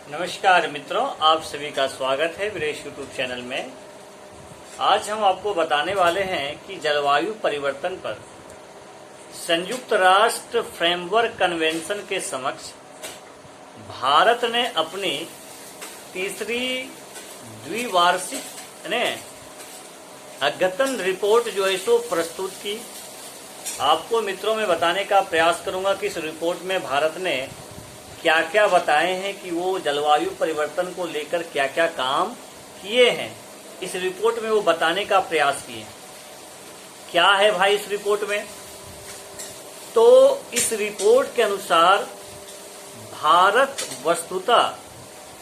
नमस्कार मित्रों, आप सभी का स्वागत है वीरेश यूट्यूब चैनल में। आज हम आपको बताने वाले हैं कि जलवायु परिवर्तन पर संयुक्त राष्ट्र फ्रेमवर्क कन्वेंशन के समक्ष भारत ने अपनी तीसरी द्विवार्षिक अद्यतन रिपोर्ट जो है सो प्रस्तुत की। आपको मित्रों में बताने का प्रयास करूंगा कि इस रिपोर्ट में भारत ने क्या क्या बताए हैं कि वो जलवायु परिवर्तन को लेकर क्या क्या काम किए हैं। इस रिपोर्ट में वो बताने का प्रयास किए। क्या है भाई इस रिपोर्ट में? तो इस रिपोर्ट के अनुसार भारत वस्तुतः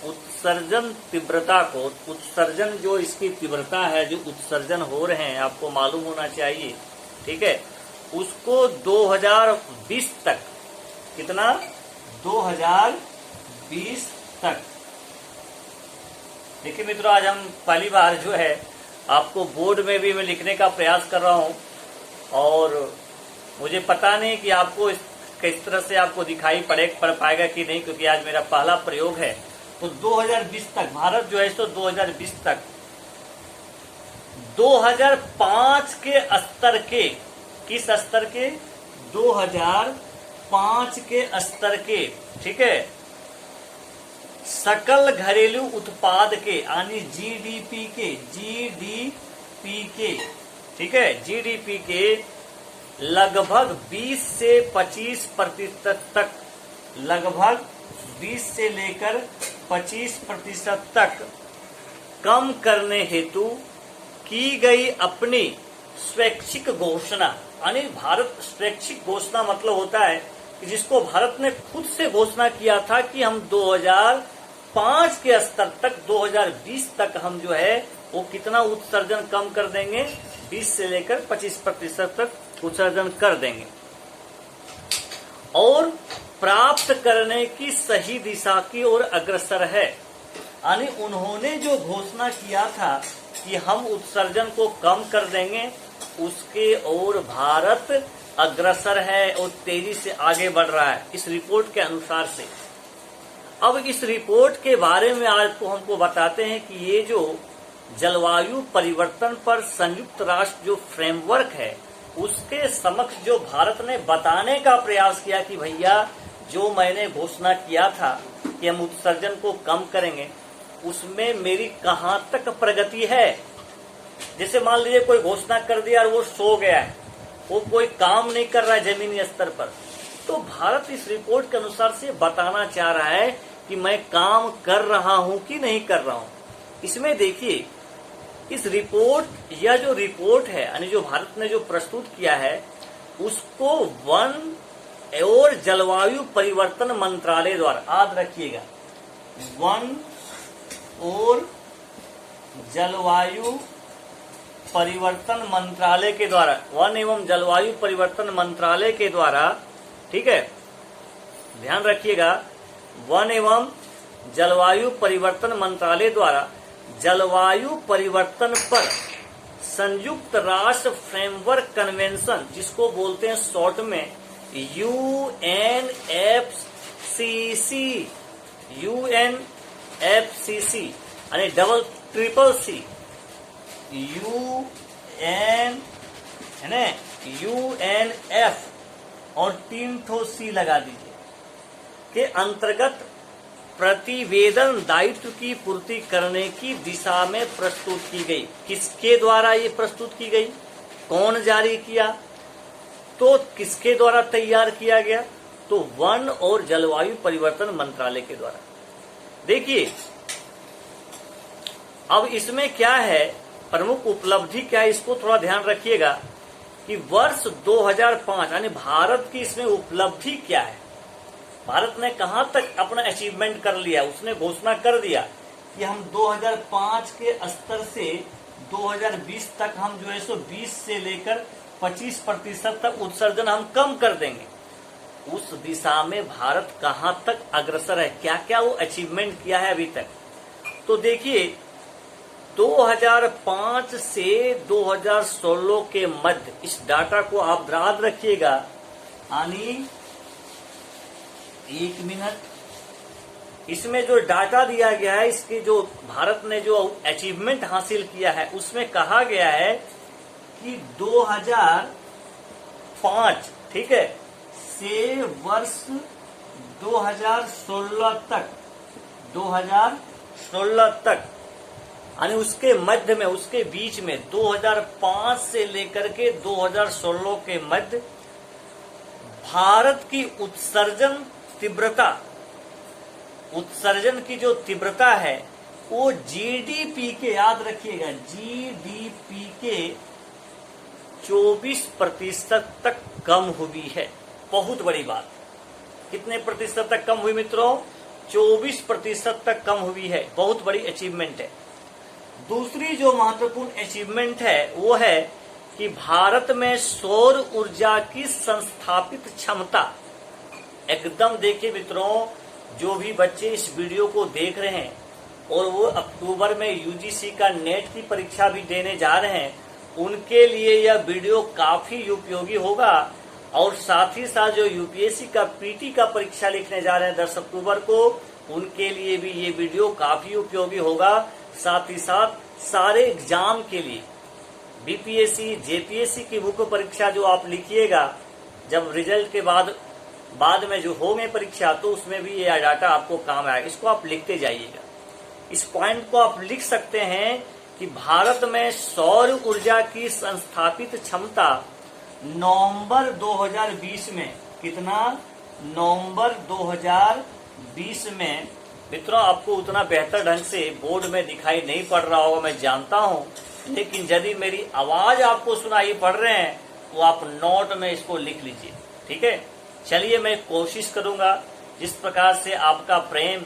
उत्सर्जन तीव्रता को, उत्सर्जन जो इसकी तीव्रता है, जो उत्सर्जन हो रहे हैं, आपको मालूम होना चाहिए, ठीक है, उसको 2020 तक, कितना, 2020 तक। देखिए मित्रों, आज हम पहली बार जो है आपको बोर्ड में भी मैं लिखने का प्रयास कर रहा हूं और मुझे पता नहीं कि आपको किस तरह से आपको दिखाई पड़ पाएगा कि नहीं, क्योंकि आज मेरा पहला प्रयोग है। तो 2020 तक भारत जो है तो 2020 तक 2005 के स्तर के, किस स्तर के, 2005 के स्तर के, ठीक है, सकल घरेलू उत्पाद के यानी जीडीपी के, ठीक है, जीडीपी के लगभग 20 से 25% तक, लगभग 20 से लेकर 25% तक कम करने हेतु की गई अपनी स्वैच्छिक घोषणा। यानी भारत, स्वैच्छिक घोषणा मतलब होता है कि जिसको भारत ने खुद से घोषणा किया था कि हम 2005 के स्तर तक, 2020 तक हम जो है वो कितना उत्सर्जन कम कर देंगे, 20 से लेकर 25% तक उत्सर्जन कर देंगे और प्राप्त करने की सही दिशा की ओर अग्रसर है। यानी उन्होंने जो घोषणा किया था कि हम उत्सर्जन को कम कर देंगे, उसके ओर भारत अग्रसर है और तेजी से आगे बढ़ रहा है इस रिपोर्ट के अनुसार से। अब इस रिपोर्ट के बारे में आज तो हमको बताते हैं कि ये जो जलवायु परिवर्तन पर संयुक्त राष्ट्र जो फ्रेमवर्क है, उसके समक्ष जो भारत ने बताने का प्रयास किया कि भैया जो मैंने घोषणा किया था कि हम उत्सर्जन को कम करेंगे, उसमें मेरी कहां तक प्रगति है। जैसे मान लीजिए कोई घोषणा कर दिया और वो सो गया है, वो कोई काम नहीं कर रहा है जमीनी स्तर पर, तो भारत इस रिपोर्ट के अनुसार से बताना चाह रहा है कि मैं काम कर रहा हूं कि नहीं कर रहा हूं। इसमें देखिए, इस रिपोर्ट, यह जो रिपोर्ट है यानी जो भारत ने जो प्रस्तुत किया है, उसको वन और जलवायु परिवर्तन मंत्रालय द्वारा, याद रखिएगा, वन और जलवायु परिवर्तन मंत्रालय के द्वारा, वन एवं जलवायु परिवर्तन मंत्रालय के द्वारा, ठीक है, ध्यान रखिएगा, वन एवं जलवायु परिवर्तन मंत्रालय द्वारा जलवायु परिवर्तन पर संयुक्त राष्ट्र फ्रेमवर्क कन्वेंशन, जिसको बोलते हैं शॉर्ट में यूएनएफसीसी यानी डबल ट्रिपल सी, यूएन है ना, यूएनएफ और 3 सी लगा दीजिए, के अंतर्गत प्रतिवेदन दायित्व की पूर्ति करने की दिशा में प्रस्तुत की गई। किसके द्वारा ये प्रस्तुत की गई, कौन जारी किया, तो किसके द्वारा तैयार किया गया, तो वन और जलवायु परिवर्तन मंत्रालय के द्वारा। देखिए अब इसमें क्या है, प्रमुख उपलब्धि क्या है, इसको थोड़ा ध्यान रखिएगा कि वर्ष 2005 यानी भारत की इसमें उपलब्धि क्या है, भारत ने कहां तक अपना अचीवमेंट कर लिया। उसने घोषणा कर दिया कि हम 2005 के स्तर से 2020 तक हम जो है सो 20 से लेकर 25% तक उत्सर्जन हम कम कर देंगे। उस दिशा में भारत कहां तक अग्रसर है, क्या क्या वो अचीवमेंट किया है अभी तक। तो देखिए 2005 से 2016 के मध्य, इस डाटा को आप याद रखिएगा, यानी 1 मिनट इसमें जो डाटा दिया गया है, इसके जो भारत ने जो अचीवमेंट हासिल किया है, उसमें कहा गया है कि 2005, ठीक है, से वर्ष 2016 तक यानी उसके मध्य में, उसके बीच में 2005 से लेकर के 2016 के मध्य भारत की उत्सर्जन की जो तीव्रता है वो जीडीपी के, याद रखिएगा, जीडीपी के 24% तक कम हुई है। बहुत बड़ी बात। कितने प्रतिशत तक कम हुई मित्रों? 24% तक कम हुई है। बहुत बड़ी अचीवमेंट है। दूसरी जो महत्वपूर्ण अचीवमेंट है वो है कि भारत में सौर ऊर्जा की संस्थापित क्षमता, एकदम देखिए मित्रों, जो भी बच्चे इस वीडियो को देख रहे हैं और वो अक्टूबर में यूजीसी का नेट की परीक्षा भी देने जा रहे हैं, उनके लिए यह वीडियो काफी उपयोगी होगा। और साथ ही साथ जो यूपीएससी का पीटी का परीक्षा लिखने जा रहे हैं 10 अक्टूबर को, उनके लिए भी ये वीडियो काफी उपयोगी होगा। साथ ही साथ सारे एग्जाम के लिए, बीपीएससी, जेपीएससी की मुख्य परीक्षा जो आप लिखिएगा, जब रिजल्ट के बाद में जो होंगे परीक्षा, तो उसमें भी ये डाटा आपको काम आएगा। इसको आप लिखते जाइएगा। इस पॉइंट को आप लिख सकते हैं कि भारत में सौर ऊर्जा की संस्थापित क्षमता नवंबर 2020 में, कितना? नवंबर 2020 में। मित्रों, आपको उतना बेहतर ढंग से बोर्ड में दिखाई नहीं पड़ रहा होगा, मैं जानता हूं, लेकिन यदि मेरी आवाज आपको सुनाई पड़ रहे हैं तो आप नोट में इसको लिख लीजिए, ठीक है। चलिए, मैं कोशिश करूंगा, जिस प्रकार से आपका प्रेम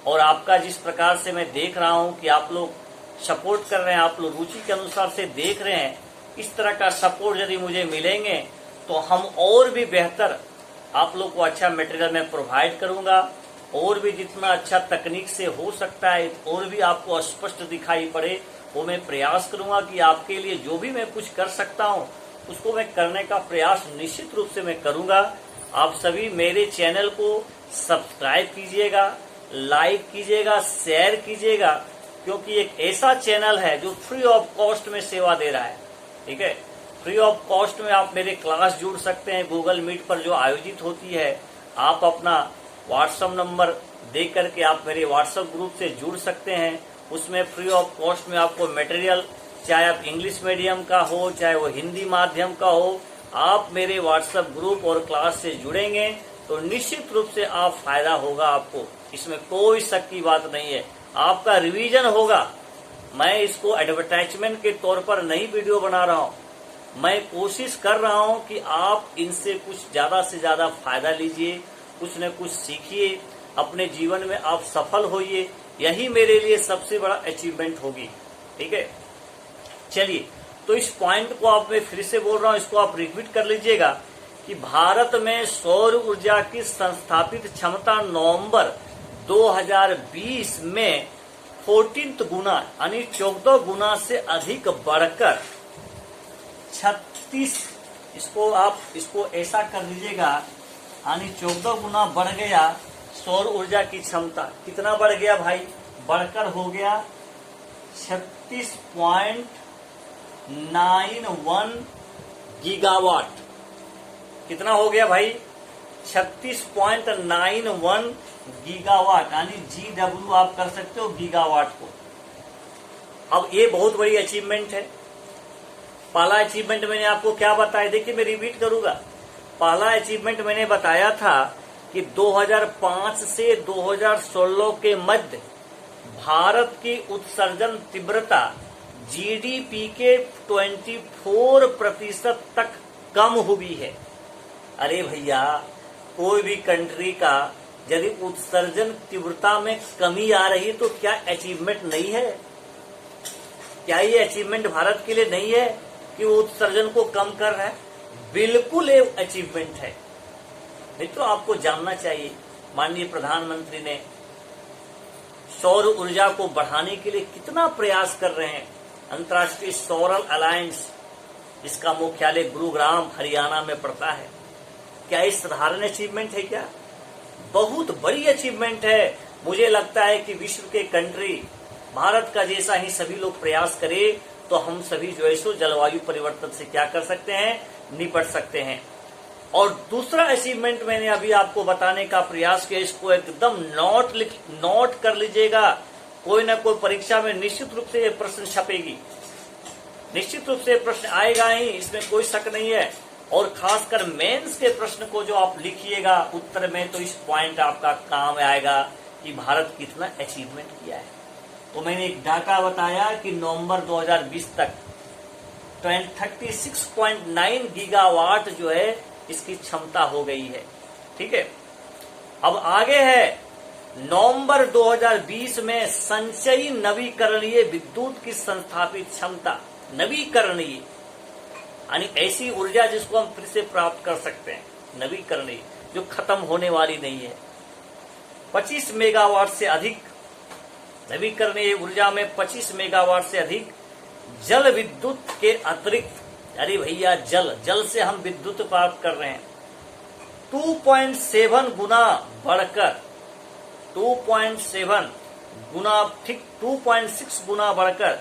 और आपका जिस प्रकार से मैं देख रहा हूं कि आप लोग सपोर्ट कर रहे हैं, आप लोग रुचि के अनुसार से देख रहे हैं, इस तरह का सपोर्ट यदि मुझे मिलेंगे तो हम और भी बेहतर आप लोग को अच्छा मटेरियल मैं प्रोवाइड करूंगा, और भी जितना अच्छा तकनीक से हो सकता है और भी आपको स्पष्ट दिखाई पड़े, वो मैं प्रयास करूंगा कि आपके लिए जो भी मैं कुछ कर सकता हूं उसको मैं करने का प्रयास निश्चित रूप से मैं करूंगा। आप सभी मेरे चैनल को सब्सक्राइब कीजिएगा, लाइक कीजिएगा, शेयर कीजिएगा, क्योंकि एक ऐसा चैनल है जो फ्री ऑफ कॉस्ट में सेवा दे रहा है, ठीक है। फ्री ऑफ कॉस्ट में आप मेरे क्लास जुड़ सकते हैं, गूगल मीट पर जो आयोजित होती है। आप अपना व्हाट्सएप नंबर दे करके आप मेरे व्हाट्सएप ग्रुप से जुड़ सकते हैं। उसमें फ्री ऑफ कॉस्ट में आपको मटेरियल, चाहे आप इंग्लिश मीडियम का हो, चाहे वो हिंदी माध्यम का हो, आप मेरे व्हाट्सएप ग्रुप और क्लास से जुड़ेंगे तो निश्चित रूप से आप फायदा होगा आपको। इसमें कोई शक की बात नहीं है। आपका रिवीजन होगा। मैं इसको एडवर्टाइजमेंट के तौर पर नई वीडियो बना रहा हूं। मैं कोशिश कर रहा हूं कि आप इनसे कुछ ज्यादा से ज्यादा फायदा लीजिए, कुछ न कुछ सीखिए, अपने जीवन में आप सफल होइए। यही मेरे लिए सबसे बड़ा अचीवमेंट होगी, ठीक है। चलिए, तो इस पॉइंट को आप, मैं फिर से बोल रहा हूं, इसको आप रिपीट कर लीजिएगा कि भारत में सौर ऊर्जा की संस्थापित क्षमता नवंबर 2020 में 14 गुना यानी 14 गुना से अधिक बढ़कर 36, इसको ऐसा कर लीजिएगा, यानी 14 गुना बढ़ गया सौर ऊर्जा की क्षमता। कितना बढ़ गया भाई? बढ़कर हो गया 36.91 गीगावाट। कितना हो गया भाई? 36.91 गीगावाट, यानी GW आप कर सकते हो गीगावाट को। अब ये बहुत बड़ी अचीवमेंट है। पहला अचीवमेंट मैंने आपको क्या बताया, देखिए मैं रिपीट करूंगा। पहला अचीवमेंट मैंने बताया था कि 2005 से 2016 के मध्य भारत की उत्सर्जन तीव्रता जीडीपी के 24% तक कम हुई है। अरे भैया, कोई भी कंट्री का यदि उत्सर्जन तीव्रता में कमी आ रही है तो क्या अचीवमेंट नहीं है? क्या ये अचीवमेंट भारत के लिए नहीं है कि वो उत्सर्जन को कम कर रहा है? बिल्कुल ये अचीवमेंट है। मित्रों, आपको जानना चाहिए, माननीय प्रधानमंत्री ने सौर ऊर्जा को बढ़ाने के लिए कितना प्रयास कर रहे हैं। अंतर्राष्ट्रीय सौर अलायंस, इसका मुख्यालय गुरुग्राम हरियाणा में पड़ता है। क्या ये साधारण अचीवमेंट है? क्या बहुत बड़ी अचीवमेंट है। मुझे लगता है कि विश्व के कंट्री भारत का जैसा ही सभी लोग प्रयास करें तो हम सभी जो है सो जलवायु परिवर्तन से क्या कर सकते हैं, निपट सकते हैं। और दूसरा अचीवमेंट मैंने अभी आपको बताने का प्रयास किया, इसको एकदम नोट कर लीजिएगा। कोई ना कोई परीक्षा में निश्चित रूप से ये प्रश्न छपेगी, निश्चित रूप से प्रश्न आएगा ही, इसमें कोई शक नहीं है। और खासकर मेंस के प्रश्न को जो आप लिखिएगा उत्तर में, तो इस पॉइंट आपका काम आएगा कि भारत कितना अचीवमेंट किया है। तो मैंने एक डाटा बताया कि नवंबर 2020 तक 36.9 गीगावाट जो है इसकी क्षमता हो गई है। ठीक है, अब आगे है नवंबर 2020 में संचयी नवीकरणीय विद्युत की संस्थापित क्षमता, नवीकरणीय यानी ऐसी ऊर्जा जिसको हम फिर से प्राप्त कर सकते हैं, नवीकरणीय जो खत्म होने वाली नहीं है, 25 मेगावाट से अधिक। नवीकरणीय ऊर्जा में 25 मेगावाट से अधिक जल विद्युत के अतिरिक्त, अरे भैया जल से हम विद्युत प्राप्त कर रहे हैं, 2.7 गुना बढ़कर 2.7 गुना, ठीक 2.6 गुना बढ़कर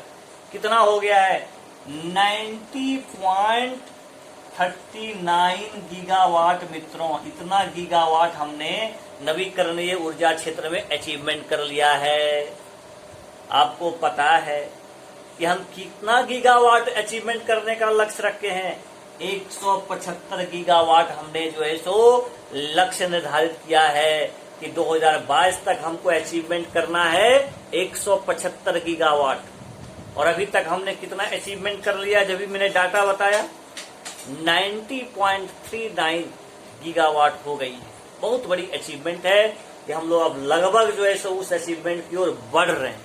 कितना हो गया है, 90.39 गीगावाट। मित्रों, इतना गीगावाट हमने नवीकरणीय ऊर्जा क्षेत्र में अचीवमेंट कर लिया है। आपको पता है कि हम कितना गीगावाट अचीवमेंट करने का लक्ष्य रखे हैं, 175 गीगावाट हमने जो है सो लक्ष्य निर्धारित किया है कि 2022 तक हमको अचीवमेंट करना है 175 गीगावाट। और अभी तक हमने कितना अचीवमेंट कर लिया, जब भी मैंने डाटा बताया 90.39 गीगावाट हो गई है। बहुत बड़ी अचीवमेंट है कि हम लोग अब लगभग जो है सो उस अचीवमेंट की ओर बढ़ रहे हैं,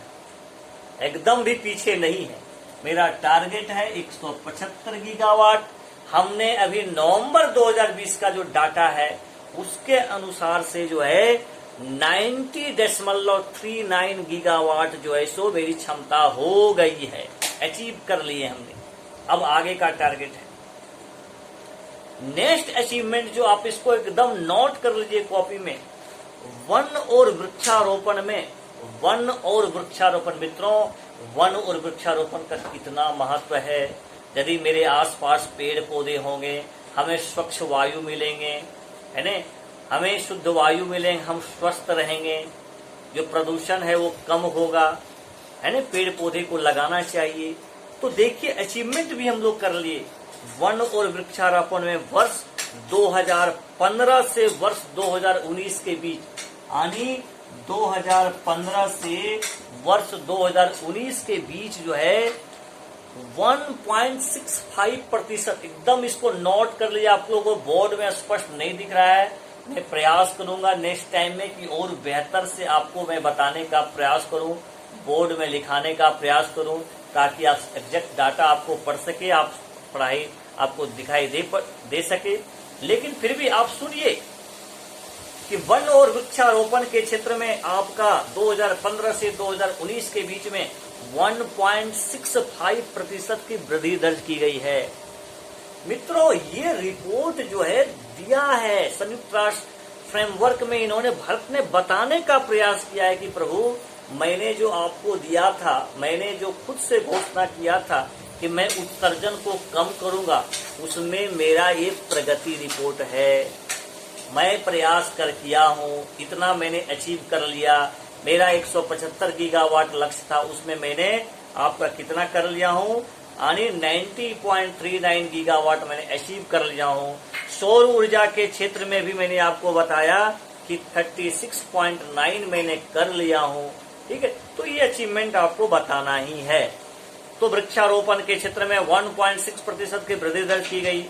एकदम भी पीछे नहीं है। मेरा टारगेट है 175 गीगावाट। हमने अभी नवंबर 2020 का जो डाटा है उसके अनुसार से जो है 90.39 गीगावाट जो है सो मेरी क्षमता हो गई है, अचीव कर लिए हमने। अब आगे का टारगेट है नेक्स्ट अचीवमेंट, जो आप इसको एकदम नोट कर लीजिए कॉपी में, वन और वृक्षारोपण में, वन और वृक्षारोपण। मित्रों, वन और वृक्षारोपण का कितना महत्व है। यदि मेरे आसपास पेड़ पौधे होंगे, हमें स्वच्छ वायु मिलेंगे, है ना, हमें शुद्ध वायु मिलेंगे, हम स्वस्थ रहेंगे, जो प्रदूषण है वो कम होगा, है ना। पेड़ पौधे को लगाना चाहिए। तो देखिए अचीवमेंट भी हम लोग कर लिए। वन और वृक्षारोपण में वर्ष 2015 से वर्ष 2019 के बीच, यानी 2015 से वर्ष 2019 के बीच जो है 1.65%, एकदम इसको नोट कर लीजिए। आप लोगों को बोर्ड में स्पष्ट नहीं दिख रहा है, मैं प्रयास करूंगा नेक्स्ट टाइम में कि और बेहतर से आपको मैं बताने का प्रयास करूं, बोर्ड में लिखाने का प्रयास करूं, ताकि आप एग्जैक्ट डाटा आपको पढ़ सके, आप पढ़ाई आपको दिखाई दे सके। लेकिन फिर भी आप सुनिए कि वन और वृक्षारोपण के क्षेत्र में आपका 2015 से 2019 के बीच में 1.65% की वृद्धि दर्ज की गई है। मित्रों, ये रिपोर्ट जो है दिया है संयुक्त राष्ट्र फ्रेमवर्क में, इन्होंने भारत ने बताने का प्रयास किया है कि प्रभु, मैंने जो आपको दिया था, मैंने जो खुद से घोषणा किया था कि मैं उत्सर्जन को कम करूंगा, उसमें मेरा ये प्रगति रिपोर्ट है। मैं प्रयास कर किया हूँ, इतना मैंने अचीव कर लिया। मेरा 175 गीगावाट लक्ष्य था, उसमें मैंने आपका कितना कर लिया हूँ, यानी 90.39 गीगावाट मैंने अचीव कर लिया हूँ। सौर ऊर्जा के क्षेत्र में भी मैंने आपको बताया कि 36.9 मैंने कर लिया हूँ। ठीक है, तो ये अचीवमेंट आपको बताना ही है। तो वृक्षारोपण के क्षेत्र में 1.6% की वृद्धि दर्ज की गई।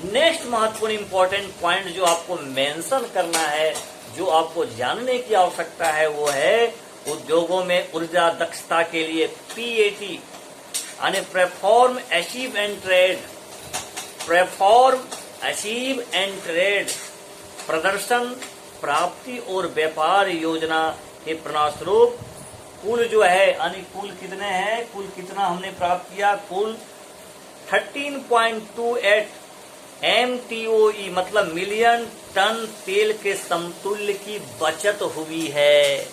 नेक्स्ट महत्वपूर्ण इंपॉर्टेंट पॉइंट जो आपको मेंशन करना है, जो आपको जानने की आवश्यकता है, वो है उद्योगों में ऊर्जा दक्षता के लिए PAT यानी perform achieve and trade, perform achieve and trade, प्रदर्शन प्राप्ति और व्यापार योजना के परिणामस्वरूप कुल जो है, यानी कुल कितने हैं, कुल कितना हमने प्राप्त किया, कुल 13.28 MTOE मतलब मिलियन टन तेल के समतुल्य की बचत हुई है।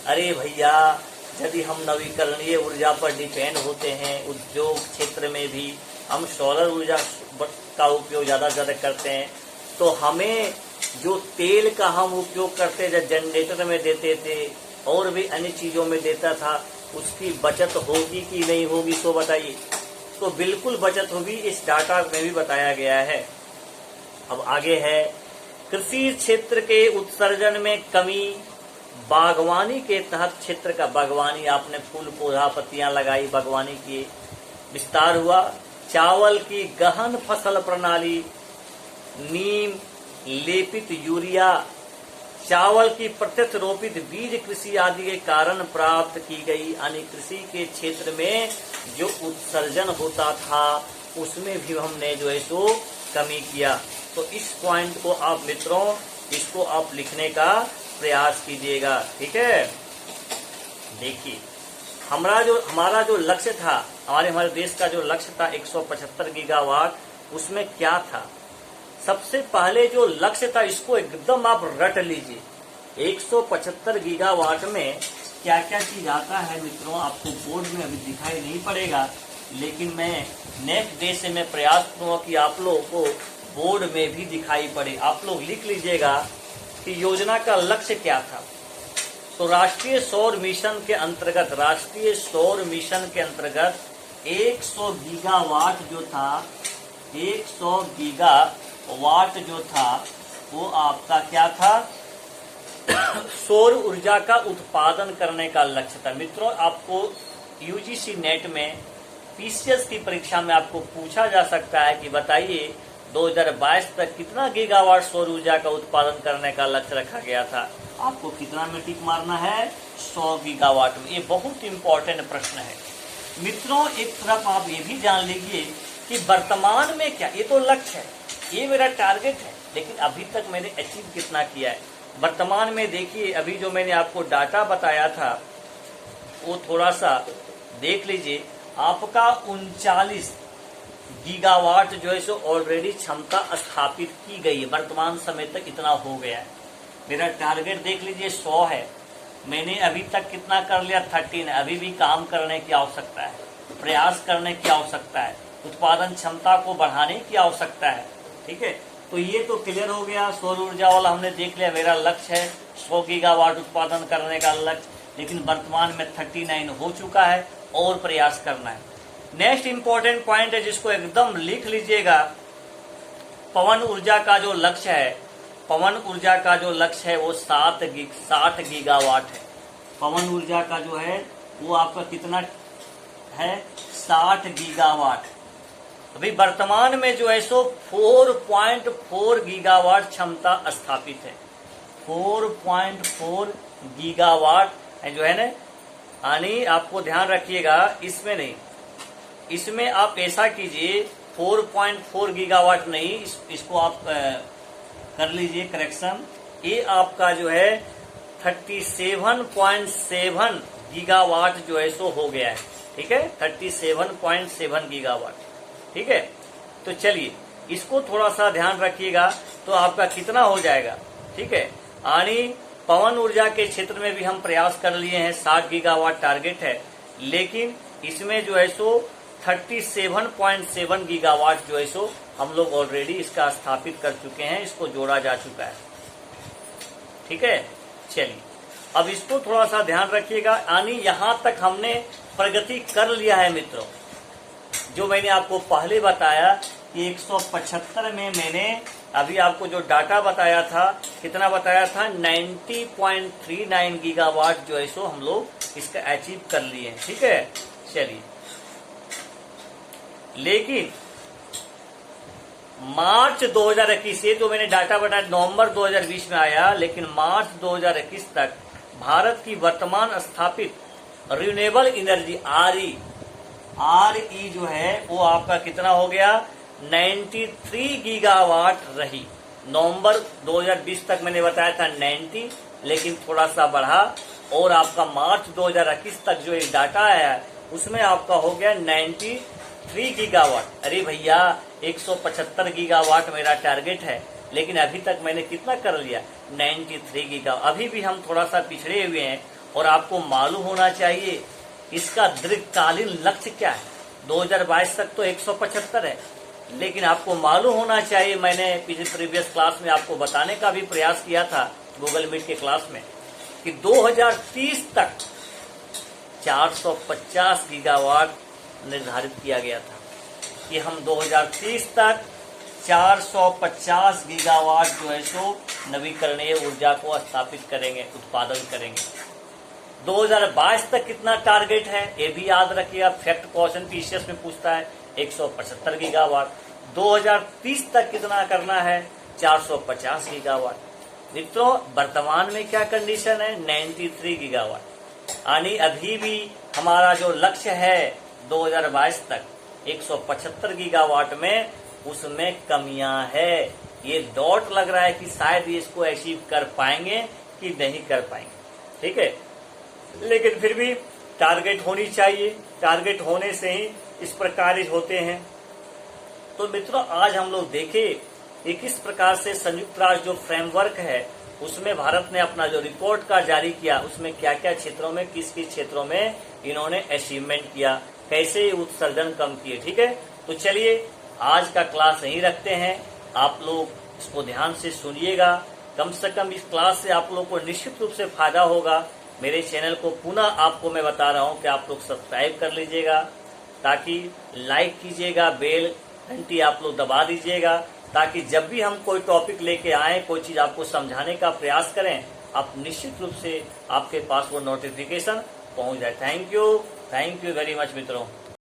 अरे भैया, यदि हम नवीकरणीय ऊर्जा पर डिपेंड होते हैं, उद्योग क्षेत्र में भी हम सोलर ऊर्जा का उपयोग ज़्यादा से ज़्यादा करते हैं, तो हमें जो तेल का हम उपयोग करते जब जनरेटर में देते थे और भी अन्य चीज़ों में देता था, उसकी बचत होगी कि नहीं होगी, तो बताइए। तो बिल्कुल बचत होगी, इस डाटा में भी बताया गया है। अब आगे है, कृषि क्षेत्र के उत्सर्जन में कमी। बागवानी के तहत क्षेत्र का, बागवानी आपने फूल पौधा पत्तियां लगाई, बागवानी की विस्तार हुआ। चावल की गहन फसल प्रणाली, नीम लेपित यूरिया, चावल की प्रत्यक्ष रोपित बीज कृषि आदि के कारण प्राप्त की गई। यानी कृषि के क्षेत्र में जो उत्सर्जन होता था उसमें भी हमने जो है सो कमी किया। तो इस पॉइंट को आप मित्रों, इसको आप लिखने का प्रयास कीजिएगा, ठीक है। देखिए, हमारा जो लक्ष्य था, हमारे देश का जो लक्ष्य था 175 गीगावाट, उसमें क्या था? सबसे पहले जो लक्ष्य था, इसको एकदम आप रट लीजिए। 175 गीगावाट में क्या क्या चीज आता है मित्रों, आपको बोर्ड में अभी दिखाई नहीं पड़ेगा, लेकिन मैं नेक्स्ट डे से मैं प्रयास करूंगा कि आप लोगों को बोर्ड में भी दिखाई पड़े। आप लोग लिख लीजिएगा कि योजना का लक्ष्य क्या था। तो राष्ट्रीय सौर मिशन के अंतर्गत, 100 गीगावाट जो था, 100 गीगावाट जो था वो आपका क्या था? सौर ऊर्जा का उत्पादन करने का लक्ष्य था। मित्रों, आपको यूजीसी नेट में पीसीएस की परीक्षा में आपको पूछा जा सकता है कि बताइए 2022 तक कितना गीगावाट सौर ऊर्जा का उत्पादन करने का लक्ष्य रखा गया था। आपको कितना में टिक मारना है? 100 गीगावाट में। ये बहुत इंपॉर्टेंट प्रश्न है मित्रों। एक तरफ आप ये भी जान लीजिए कि वर्तमान में क्या, ये तो लक्ष्य है, ये मेरा टारगेट है, लेकिन अभी तक मैंने अचीव कितना किया है। वर्तमान में देखिए, अभी जो मैंने आपको डाटा बताया था वो थोड़ा सा देख लीजिए। आपका 39 गीगावाट जो है सो ऑलरेडी क्षमता स्थापित की गई है, वर्तमान समय तक इतना हो गया है। मेरा टारगेट देख लीजिए 100 है, मैंने अभी तक कितना कर लिया? 13 है। अभी भी काम करने की आवश्यकता है, प्रयास करने की आवश्यकता है, उत्पादन क्षमता को बढ़ाने की आवश्यकता है, ठीक है। तो ये तो क्लियर हो गया, सौर ऊर्जा वाला हमने देख लिया। मेरा लक्ष्य है 100 गीगावाट उत्पादन करने का लक्ष्य, लेकिन वर्तमान में 39 हो चुका है और प्रयास करना है। नेक्स्ट इंपॉर्टेंट पॉइंट है जिसको एकदम लिख लीजिएगा, पवन ऊर्जा का जो लक्ष्य है, पवन ऊर्जा का जो लक्ष्य है वो 60 गीगावाट है। पवन ऊर्जा का जो है वो आपका कितना है? 60 गीगावाट। अभी वर्तमान में जो है सो 4.4 गीगावाट क्षमता स्थापित है। 4.4 गीगावाट जो है ना, यानी आपको ध्यान रखिएगा, इसमें नहीं, इसमें आप ऐसा कीजिए 4.4 गीगावाट नहीं, इसको आप कर लीजिए करेक्शन। ये आपका जो है 37.7 गीगावाट जो है सो हो गया है, ठीक है। 37.7 गीगावाट, ठीक है। तो चलिए इसको थोड़ा सा ध्यान रखिएगा, तो आपका कितना हो जाएगा, ठीक है। यानी पवन ऊर्जा के क्षेत्र में भी हम प्रयास कर लिए हैं, 60 गीगावाट टारगेट है, लेकिन इसमें जो है सो 37.7 गीगावाट जो है सो हम लोग ऑलरेडी इसका स्थापित कर चुके हैं, इसको जोड़ा जा चुका है, ठीक है। चलिए अब इसको थोड़ा सा ध्यान रखिएगा, यानी यहां तक हमने प्रगति कर लिया है मित्रों। जो मैंने आपको पहले बताया कि 175 में मैंने अभी आपको जो डाटा बताया था, कितना बताया था? 90.39 गीगावाट जो है सो हम लोग इसका अचीव कर लिए हैं, ठीक है। चलिए, लेकिन मार्च 2021, ये जो मैंने डाटा बनाया नवंबर 2020 में आया, लेकिन मार्च 2021 तक भारत की वर्तमान स्थापित रिन्यूएबल एनर्जी RE जो है वो आपका कितना हो गया? 93 गीगावाट रही। नवंबर 2020 तक मैंने बताया था 90, लेकिन थोड़ा सा बढ़ा, और आपका मार्च 2021 तक जो एक डाटा आया उसमें आपका हो गया 93 गीगावाट। अरे भैया 175 गीगावाट मेरा टारगेट है, लेकिन अभी तक मैंने कितना कर लिया, 93 गीगा। अभी भी हम थोड़ा सा पिछड़े हुए हैं और आपको मालूम होना चाहिए इसका दीर्घकालीन लक्ष्य क्या है। 2022 तक तो 175 है, लेकिन आपको मालूम होना चाहिए, मैंने प्रीवियस क्लास में आपको बताने का भी प्रयास किया था गूगल मीट के क्लास में, कि 2030 तक 450 गीगावाट निर्धारित किया गया था कि हम 2030 तक 450 गीगावाट जो है सो नवीकरणीय ऊर्जा को स्थापित करेंगे, उत्पादन करेंगे। 2022 तक कितना टारगेट है ये भी याद रखिएगा, फैक्ट क्वेश्चन पीसीएस में पूछता है, 175 गीगावाट। 2030 तक कितना करना है, 450 गीगावाट। मित्रों वर्तमान में क्या कंडीशन है, 93 गीगावाट, यानी अभी भी हमारा जो लक्ष्य है 2022 तक 175 गीगावाट में, उसमें कमियां है। ये डॉट लग रहा है कि शायद ये इसको अचीव कर पाएंगे कि नहीं कर पाएंगे, ठीक है, लेकिन फिर भी टारगेट होनी चाहिए, टारगेट होने से ही इस प्रकार होते हैं। तो मित्रों आज हम लोग देखें कि किस प्रकार से संयुक्त राष्ट्र जो फ्रेमवर्क है उसमें भारत ने अपना जो रिपोर्ट कार्ड जारी किया, उसमें क्या क्या क्षेत्रों में, किस किस क्षेत्रों में इन्होंने अचीवमेंट किया, कैसे उत्सर्जन कम किए। ठीक है, तो चलिए आज का क्लास यहीं रखते हैं। आप लोग इसको ध्यान से सुनिएगा, कम से कम इस क्लास से आप लोग को निश्चित रूप से फायदा होगा। मेरे चैनल को पुनः आपको मैं बता रहा हूं कि आप लोग सब्सक्राइब कर लीजिएगा, ताकि लाइक कीजिएगा, बेल घंटी आप लोग दबा दीजिएगा, ताकि जब भी हम कोई टॉपिक लेके आए, कोई चीज आपको समझाने का प्रयास करें, आप निश्चित रूप से आपके पास वो नोटिफिकेशन पहुंच जाए। थैंक यू वेरी मच मित्रों।